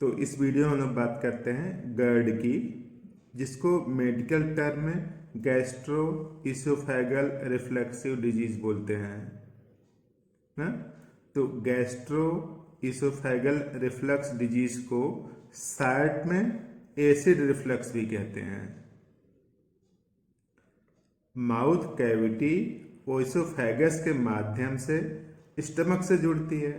तो इस वीडियो में हम लोग बात करते हैं GERD की, जिसको मेडिकल टर्म में गैस्ट्रो इसोफेगल रिफ्लेक्सिव डिजीज बोलते हैं ना। तो गैस्ट्रो इसोफेगल रिफ्लक्स डिजीज को शार्ट में एसिड रिफ्लक्स भी कहते हैं। माउथ कैविटी ओइसोफेगस के माध्यम से स्टमक से जुड़ती है,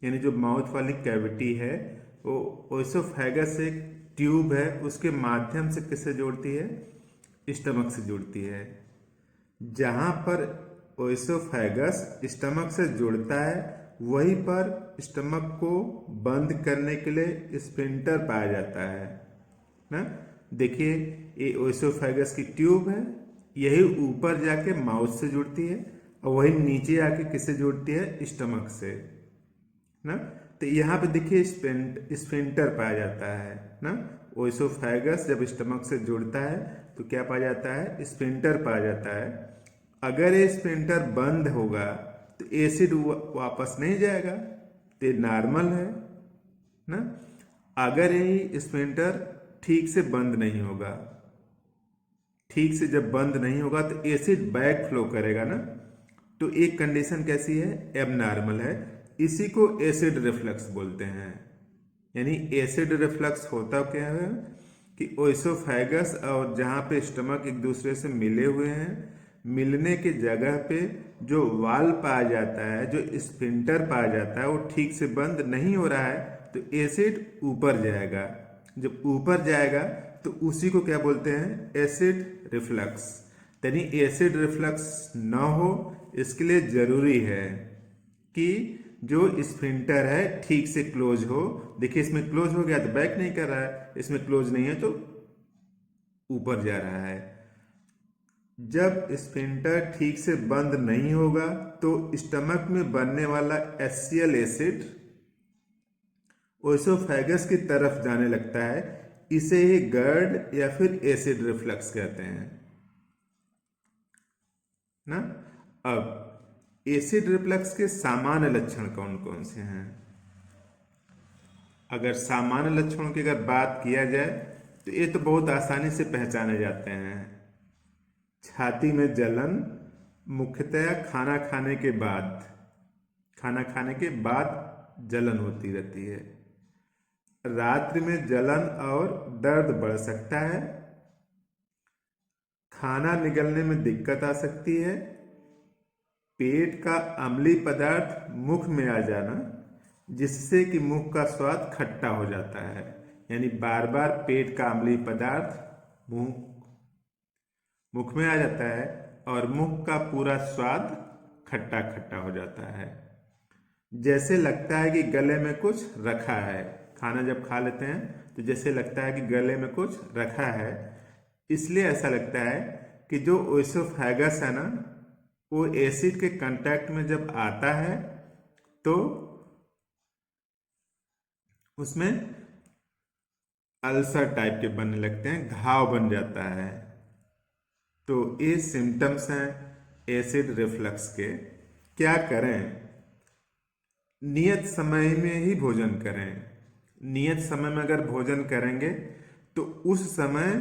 यानी जो माउथ वाली कैविटी है वो ओइसोफेगस एक ट्यूब है, उसके माध्यम से किससे जोड़ती है? स्टमक से जुड़ती है। जहां पर ओइसोफेगस स्टमक से जुड़ता है वहीं पर स्टमक को बंद करने के लिए स्फिंक्टर पाया जाता है ना। देखिए ये ओइसोफेगस की ट्यूब है, यही ऊपर जाके माउथ से जुड़ती है और वही नीचे आके किससे जुड़ती है? स्टमक से ना। तो यहाँ पे देखिए स्फिंक्टर पाया जाता है ना। ओइसोफेगस जब स्टमक से जुड़ता है तो क्या पाया जाता है? स्फिंक्टर पाया जाता है। अगर ये स्फिंक्टर बंद होगा तो एसिड वापस नहीं जाएगा, तो ये नॉर्मल है ना। अगर ये स्फिंक्टर ठीक से बंद नहीं होगा, ठीक से जब बंद नहीं होगा तो एसिड बैक फ्लो करेगा ना। तो एक कंडीशन कैसी है? एबनॉर्मल है। इसी को एसिड रिफ्लक्स बोलते हैं। यानी एसिड रिफ्लक्स होता क्या है कि ओइसोफेगस और जहाँ पे स्टमक एक दूसरे से मिले हुए हैं, मिलने की जगह पे जो वाल पाया जाता है, जो स्फिंक्टर पाया जाता है, वो ठीक से बंद नहीं हो रहा है, तो एसिड ऊपर जाएगा। जब ऊपर जाएगा तो उसी को क्या बोलते हैं? Acid reflux. यानी एसिड रिफ्लक्स ना हो इसके लिए जरूरी है कि जो स्फिंक्टर है ठीक से क्लोज हो। देखिए इसमें क्लोज हो गया तो बैक नहीं कर रहा है, इसमें क्लोज नहीं है तो ऊपर जा रहा है। जब स्फिंक्टर ठीक से बंद नहीं होगा तो स्टमक में बनने वाला HCl एसिड ओइसोफेगस की तरफ जाने लगता है। इसे ही GERD या फिर एसिड रिफ्लक्स कहते हैं ना। अब एसिड रिफ्लक्स के सामान्य लक्षण कौन कौन से हैं? अगर सामान्य लक्षणों की अगर बात किया जाए तो ये तो बहुत आसानी से पहचाने जाते हैं। छाती में जलन, मुख्यतया खाना खाने के बाद जलन होती रहती है। रात्रि में जलन और दर्द बढ़ सकता है। खाना निगलने में दिक्कत आ सकती है। पेट का अम्लीय पदार्थ मुख में आ जाना, जिससे कि मुख का स्वाद खट्टा हो जाता है। यानी बार बार पेट का अम्लीय पदार्थ मुख में आ जाता है और मुख का पूरा स्वाद खट्टा खट्टा हो जाता है। जैसे लगता है कि गले में कुछ रखा है। खाना जब खा लेते हैं तो जैसे लगता है कि गले में कुछ रखा है। इसलिए ऐसा लगता है कि जो ओइसोफेगस है ना, वो एसिड के कांटेक्ट में जब आता है तो उसमें अल्सर टाइप के बनने लगते हैं, घाव बन जाता है। तो ये सिम्टम्स हैं एसिड रिफ्लक्स के। क्या करें? नियत समय में ही भोजन करें। नियत समय में अगर भोजन करेंगे तो उस समय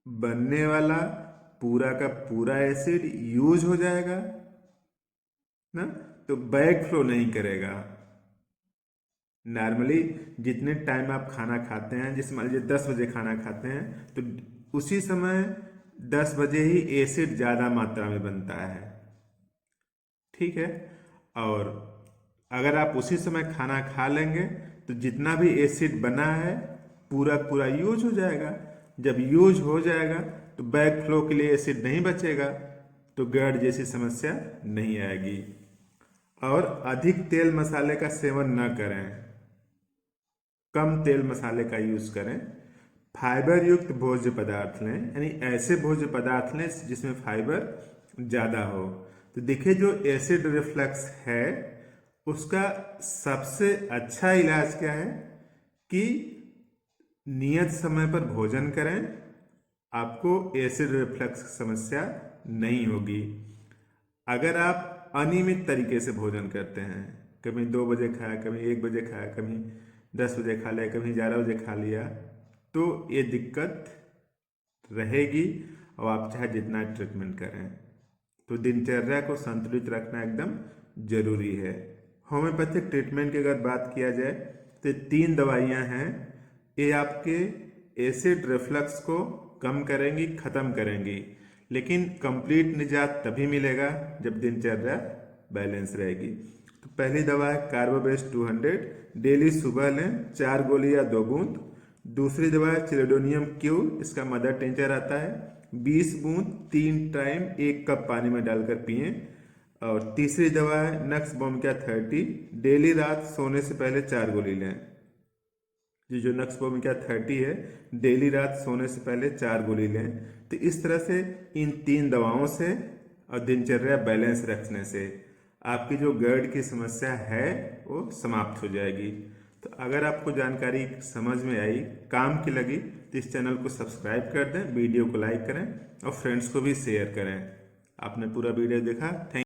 बनने वाला पूरा का पूरा एसिड यूज हो जाएगा ना, तो बैक फ्लो नहीं करेगा। नॉर्मली जितने टाइम आप खाना खाते हैं, जैसे मान लीजिए 10 बजे खाना खाते हैं, तो उसी समय 10 बजे ही एसिड ज़्यादा मात्रा में बनता है, ठीक है। और अगर आप उसी समय खाना खा लेंगे तो जितना भी एसिड बना है पूरा पूरा यूज हो जाएगा। जब यूज हो जाएगा तो बैक फ्लो के लिए एसिड नहीं बचेगा, तो GERD जैसी समस्या नहीं आएगी। और अधिक तेल मसाले का सेवन न करें, कम तेल मसाले का यूज करें। फाइबर युक्त भोज्य पदार्थ लें, यानी ऐसे भोज्य पदार्थ लें जिसमें फाइबर ज़्यादा हो। तो देखिए जो एसिड रिफ्लक्स है उसका सबसे अच्छा इलाज क्या है कि नियत समय पर भोजन करें, आपको एसिड रिफ्लक्स की समस्या नहीं होगी। अगर आप अनियमित तरीके से भोजन करते हैं, कभी 2 बजे खाया, कभी 1 बजे खाया, कभी 10 बजे खा लिया, कभी 11 बजे खा लिया, तो ये दिक्कत रहेगी और आप चाहे जितना ट्रीटमेंट करें। तो दिनचर्या को संतुलित रखना एकदम जरूरी है। होम्योपैथिक ट्रीटमेंट की अगर बात किया जाए तो 3 दवाइयाँ हैं, ये आपके एसिड रिफ्लक्स को कम करेंगी, ख़त्म करेंगी, लेकिन कंप्लीट निजात तभी मिलेगा जब दिनचर्या बैलेंस रहेगी। तो पहली दवा है कार्बोबेस्ट 200, डेली सुबह लें 4 गोली या 2 बूंद। दूसरी दवा है चिलिडोनियम क्यू, इसका मदर टिंचर आता है, 20 बूंद 3 टाइम 1 कप पानी में डालकर पिएं। और तीसरी दवा है नक्स बोमिका 30, डेली रात सोने से पहले 4 गोली लें। ये जो नक्स बोमिका 30 है, डेली रात सोने से पहले 4 गोली लें। तो इस तरह से इन 3 दवाओं से और दिनचर्या बैलेंस रखने से आपकी जो गर्ड की समस्या है वो समाप्त हो जाएगी। तो अगर आपको जानकारी समझ में आई, काम की लगी, तो इस चैनल को सब्सक्राइब कर दें, वीडियो को लाइक करें और फ्रेंड्स को भी शेयर करें। आपने पूरा वीडियो देखा, थैंक